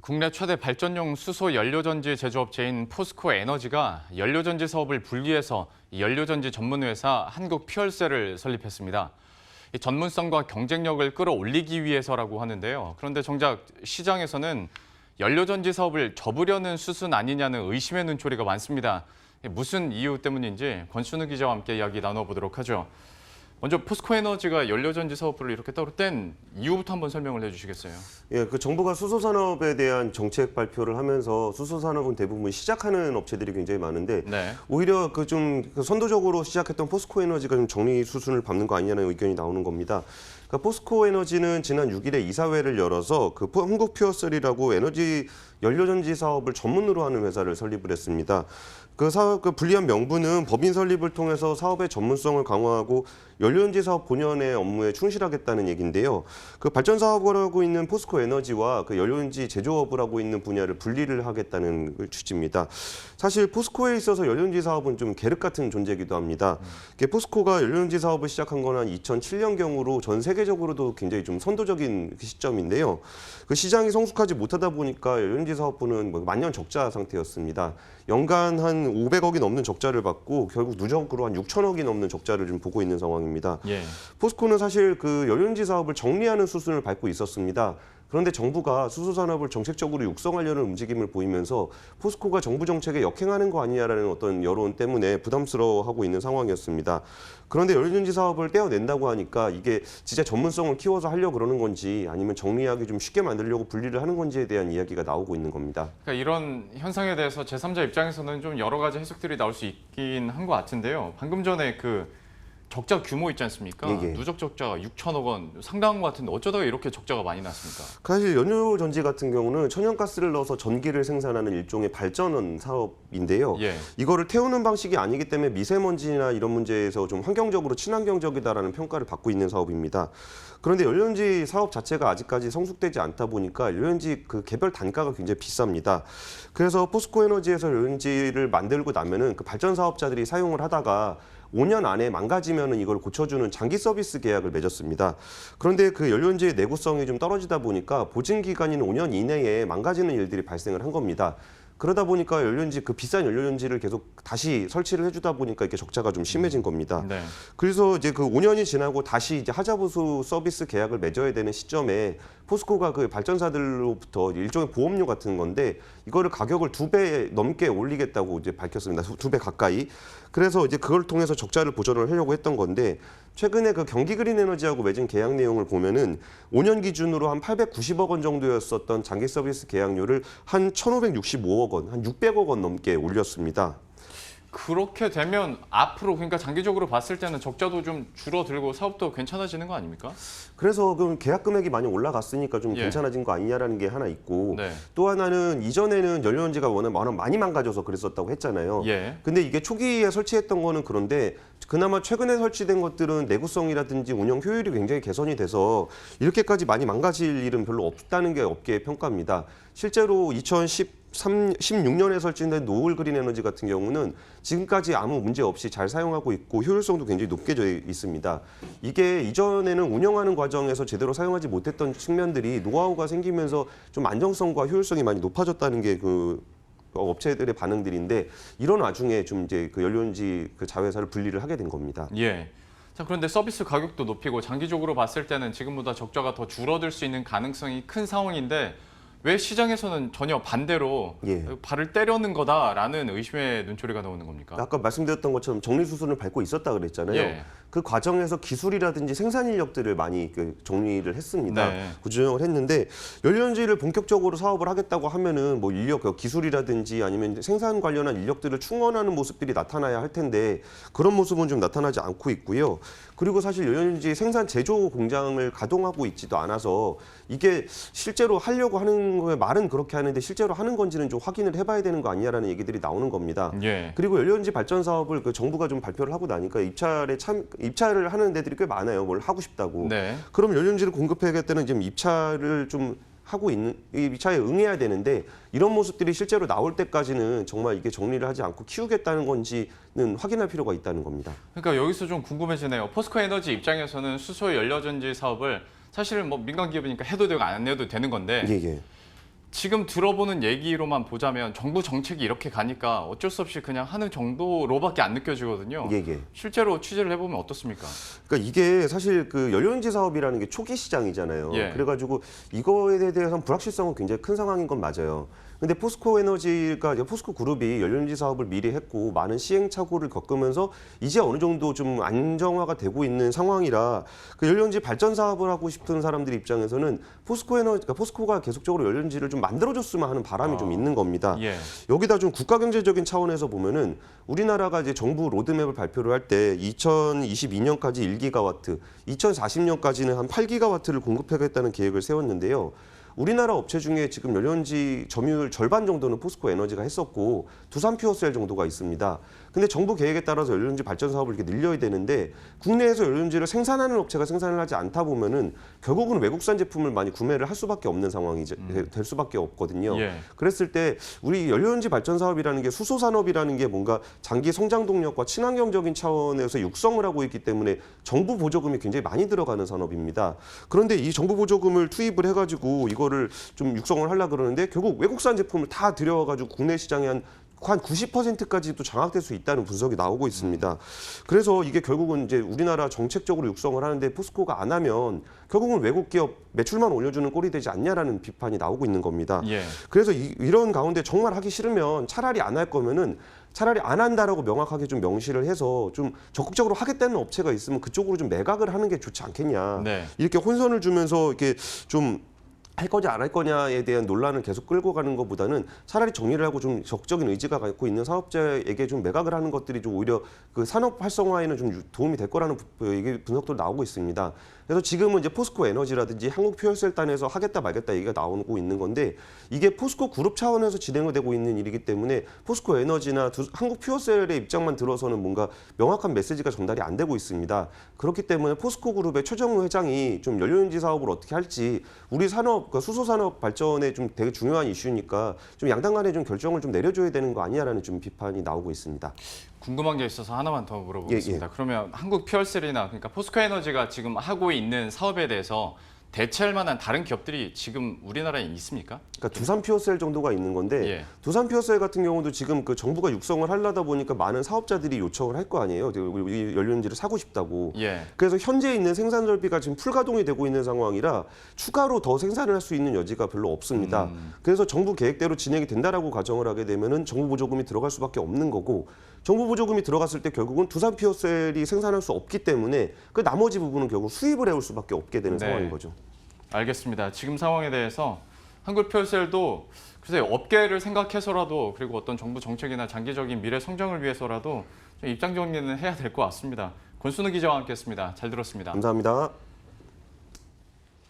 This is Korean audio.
국내 최대 발전용 수소 연료전지 제조업체인 포스코 에너지가 연료전지 사업을 분리해서 연료전지 전문회사 한국퓨얼셀을 설립했습니다. 이 전문성과 경쟁력을 끌어올리기 위해서라고 하는데요. 그런데 정작 시장에서는 연료전지 사업을 접으려는 수순 아니냐는 의심의 눈초리가 많습니다. 무슨 이유 때문인지 권순우 기자와 함께 이야기 나눠보도록 하죠. 먼저 포스코 에너지가 연료전지 사업부를 이렇게 따로 뗀 이유부터 한번 설명을 해주시겠어요? 예, 정부가 수소산업에 대한 정책 발표를 하면서 수소산업은 대부분 시작하는 업체들이 굉장히 많은데 네. 오히려 선도적으로 시작했던 포스코 에너지가 좀 정리 수순을 밟는 거 아니냐는 의견이 나오는 겁니다. 그러니까 포스코 에너지는 지난 6일에 이사회를 열어서 한국퓨어셀이라고 에너지 연료전지 사업을 전문으로 하는 회사를 설립을 했습니다. 그 사업 불리한 명분은 법인 설립을 통해서 사업의 전문성을 강화하고 연료전지 사업 본연의 업무에 충실하겠다는 얘기인데요. 그 발전 사업을 하고 있는 포스코 에너지와 그 연료전지 제조업을 하고 있는 분야를 분리를 하겠다는 취지입니다. 사실 포스코에 있어서 연료전지 사업은 좀 계륵 같은 존재이기도 합니다. 포스코가 연료전지 사업을 시작한 건 한 2007년경으로 전 세계적으로도 굉장히 좀 선도적인 시점인데요. 그 시장이 성숙하지 못하다 보니까 연료전지 사업부는 만년 적자 상태였습니다. 연간 한 500억이 넘는 적자를 받고 결국 누적으로 한 6천억이 넘는 적자를 좀 보고 있는 상황입니다. 예. 포스코는 사실 그 연료전지 사업을 정리하는 수순을 밟고 있었습니다. 그런데 정부가 수소산업을 정책적으로 육성하려는 움직임을 보이면서 포스코가 정부 정책에 역행하는 거 아니냐라는 어떤 여론 때문에 부담스러워하고 있는 상황이었습니다. 그런데 연료전지 사업을 떼어낸다고 하니까 이게 진짜 전문성을 키워서 하려고 그러는 건지 아니면 정리하기 좀 쉽게 만들려고 분리를 하는 건지에 대한 이야기가 나오고 있는 겁니다. 그러니까 이런 현상에 대해서 제3자 입장에서는 좀 여러 가지 해석들이 나올 수 있긴 한 것 같은데요. 방금 전에 그 적자 규모 있지 않습니까? 예. 누적 적자가 6천억 원 상당한 것 같은데 어쩌다가 이렇게 적자가 많이 났습니까? 사실 연료전지 같은 경우는 천연가스를 넣어서 전기를 생산하는 일종의 발전원 사업인데요. 예. 이거를 태우는 방식이 아니기 때문에 미세먼지나 이런 문제에서 좀 환경적으로 친환경적이다라는 평가를 받고 있는 사업입니다. 그런데 연료전지 사업 자체가 아직까지 성숙되지 않다 보니까 연료전지 그 개별 단가가 굉장히 비쌉니다. 그래서 포스코 에너지에서 연료전지를 만들고 나면은 그 발전 사업자들이 사용을 하다가 5년 안에 망가지면은 이걸 고쳐주는 장기 서비스 계약을 맺었습니다. 그런데 그 연료전지의 내구성이 좀 떨어지다 보니까 보증 기간인 5년 이내에 망가지는 일들이 발생을 한 겁니다. 그러다 보니까 연료전지 그 비싼 연료전지를 계속 다시 설치를 해주다 보니까 이렇게 적자가 좀 심해진 겁니다. 네. 그래서 이제 그 5년이 지나고 다시 이제 하자보수 서비스 계약을 맺어야 되는 시점에 포스코가 그 발전사들로부터 일종의 보험료 같은 건데 이거를 가격을 2배 넘게 올리겠다고 이제 밝혔습니다. 2배 가까이. 그래서 이제 그걸 통해서 적자를 보전을 하려고 했던 건데 최근에 그 경기 그린 에너지하고 맺은 계약 내용을 보면은 5년 기준으로 한 890억 원 정도였었던 장기 서비스 계약료를 한 1,565억 원, 한 600억 원 넘게 올렸습니다. 그렇게 되면 앞으로 그러니까 장기적으로 봤을 때는 적자도 좀 줄어들고 사업도 괜찮아지는 거 아닙니까? 그래서 그럼 계약 금액이 많이 올라갔으니까 좀 예. 괜찮아진 거 아니냐라는 게 하나 있고 네. 또 하나는 이전에는 연료전지가 워낙 많이 망가져서 그랬었다고 했잖아요. 예. 근데 이게 초기에 설치했던 거는 그런데 그나마 최근에 설치된 것들은 내구성이라든지 운영 효율이 굉장히 개선이 돼서 이렇게까지 많이 망가질 일은 별로 없다는 게 업계의 평가입니다. 실제로 2016년에 설치된 노을 그린 에너지 같은 경우는 지금까지 아무 문제 없이 잘 사용하고 있고 효율성도 굉장히 높게 있습니다. 이게 이전에는 운영하는 과정에서 제대로 사용하지 못했던 측면들이 노하우가 생기면서 좀 안정성과 효율성이 많이 높아졌다는 게 그 업체들의 반응들인데 이런 와중에 좀 이제 그 연료전지 그 자회사를 분리를 하게 된 겁니다. 예. 자, 그런데 서비스 가격도 높이고 장기적으로 봤을 때는 지금보다 적자가 더 줄어들 수 있는 가능성이 큰 상황인데 왜 시장에서는 전혀 반대로 예. 발을 때려는 거다라는 의심의 눈초리가 나오는 겁니까? 아까 말씀드렸던 것처럼 정리 수순을 밟고 있었다 그랬잖아요. 예. 그 과정에서 기술이라든지 생산 인력들을 많이 정리를 했습니다. 네. 구조정을 했는데 연료전지를 본격적으로 사업을 하겠다고 하면은 뭐 인력, 기술이라든지 아니면 생산 관련한 인력들을 충원하는 모습들이 나타나야 할 텐데 그런 모습은 좀 나타나지 않고 있고요. 그리고 사실 연료전지 생산 제조 공장을 가동하고 있지도 않아서 이게 실제로 하려고 하는 거에 말은 그렇게 하는데 실제로 하는 건지는 좀 확인을 해봐야 되는 거 아니냐라는 얘기들이 나오는 겁니다. 예. 그리고 연료전지 발전 사업을 그 정부가 좀 발표를 하고 나니까 입찰을 하는 데들이 꽤 많아요. 뭘 하고 싶다고. 네. 그럼 연료전지를 공급해야겠다는 지금 입찰을 좀 하고 있는 이 입찰에 응해야 되는데 이런 모습들이 실제로 나올 때까지는 정말 이게 정리를 하지 않고 키우겠다는 건지는 확인할 필요가 있다는 겁니다. 그러니까 여기서 좀 궁금해지네요. 포스코 에너지 입장에서는 수소 연료전지 사업을 사실 뭐 민간 기업이니까 해도 되고 안 해도 되는 건데 예. 지금 들어보는 얘기로만 보자면 정부 정책이 이렇게 가니까 어쩔 수 없이 그냥 하는 정도로밖에 안 느껴지거든요. 예, 예. 실제로 취재를 해보면 어떻습니까? 그러니까 이게 사실 그 연료전지 사업이라는 게 초기 시장이잖아요. 예. 그래가지고 이거에 대해서는 불확실성은 굉장히 큰 상황인 건 맞아요. 근데 포스코 에너지가 이제 포스코 그룹이 연료전지 사업을 미리 했고 많은 시행착오를 겪으면서 이제 어느 정도 좀 안정화가 되고 있는 상황이라 그 연료전지 발전 사업을 하고 싶은 사람들 입장에서는 포스코 에너지, 그러니까 포스코가 계속적으로 연료전지를 좀 만들어줬으면 하는 바람이 좀 있는 겁니다. 예. 여기다 좀 국가 경제적인 차원에서 보면은 우리나라가 이제 정부 로드맵을 발표를 할 때 2022년까지 1기가와트, 2040년까지는 한 8기가와트를 공급하겠다는 계획을 세웠는데요. 우리나라 업체 중에 지금 연료전지 점유율 절반 정도는 포스코 에너지가 했었고 두산 퓨어셀 정도가 있습니다. 근데 정부 계획에 따라서 연료전지 발전 사업을 이렇게 늘려야 되는데 국내에서 연료전지를 생산하는 업체가 생산을 하지 않다 보면은 결국은 외국산 제품을 많이 구매를 할 수밖에 없는 상황이 될 수밖에 없거든요. 예. 그랬을 때 우리 연료전지 발전 사업이라는 게 수소 산업이라는 게 뭔가 장기 성장 동력과 친환경적인 차원에서 육성을 하고 있기 때문에 정부 보조금이 굉장히 많이 들어가는 산업입니다. 그런데 이 정부 보조금을 투입을 해가지고 이거를 좀 육성을 하려 그러는데 결국 외국산 제품을 다 들여가지고 국내 시장에 한 90%까지도 장악될 수 있다는 분석이 나오고 있습니다. 그래서 이게 결국은 이제 우리나라 정책적으로 육성을 하는데 포스코가 안 하면 결국은 외국 기업 매출만 올려주는 꼴이 되지 않냐라는 비판이 나오고 있는 겁니다. 예. 그래서 이런 가운데 정말 하기 싫으면 차라리 안 할 거면은 차라리 안 한다라고 명확하게 좀 명시를 해서 좀 적극적으로 하겠다는 업체가 있으면 그쪽으로 좀 매각을 하는 게 좋지 않겠냐. 네. 이렇게 혼선을 주면서 이렇게 좀 할 거냐 안 할 거냐에 대한 논란을 계속 끌고 가는 것보다는 차라리 정리를 하고 좀 적극적인 의지가 갖고 있는 사업자에게 좀 매각을 하는 것들이 좀 오히려 그 산업 활성화에는 좀 도움이 될 거라는 분석도 나오고 있습니다. 그래서 지금은 이제 포스코 에너지라든지 한국 퓨얼셀단에서 하겠다 말겠다 얘기가 나오고 있는 건데 이게 포스코 그룹 차원에서 진행되고 있는 일이기 때문에 포스코 에너지나 한국 퓨얼셀의 입장만 들어서는 뭔가 명확한 메시지가 전달이 안 되고 있습니다. 그렇기 때문에 포스코 그룹의 최정우 회장이 좀 연료전지 사업을 어떻게 할지 우리 산업, 그러니까 수소 산업 발전에 좀 되게 중요한 이슈니까 좀 양당 간에 좀 결정을 좀 내려줘야 되는 거 아니냐라는 좀 비판이 나오고 있습니다. 궁금한 게 있어서 하나만 더 물어보겠습니다. 예, 예. 그러면 한국 퓨얼셀이나 그러니까 포스코 에너지가 지금 하고 있는 사업에 대해서 대체할 만한 다른 기업들이 지금 우리나라에 있습니까? 그러니까 두산 퓨어셀 정도가 있는 건데 예. 두산 퓨어셀 같은 경우도 지금 그 정부가 육성을 하려다 보니까 많은 사업자들이 요청을 할 거 아니에요. 우리 연료전지를 사고 싶다고. 예. 그래서 현재 있는 생산 설비가 지금 풀가동이 되고 있는 상황이라 추가로 더 생산을 할 수 있는 여지가 별로 없습니다. 그래서 정부 계획대로 진행이 된다라고 가정을 하게 되면은 정부 보조금이 들어갈 수밖에 없는 거고 정부 보조금이 들어갔을 때 결국은 두산 퓨어셀이 생산할 수 없기 때문에 그 나머지 부분은 결국 수입을 해올 수밖에 없게 되는 네. 상황인 거죠. 알겠습니다. 지금 상황에 대해서 한국 퓨얼셀도 글쎄요, 업계를 생각해서라도 그리고 어떤 정부 정책이나 장기적인 미래 성장을 위해서라도 좀 입장 정리는 해야 될 것 같습니다. 권순우 기자와 함께했습니다. 잘 들었습니다. 감사합니다.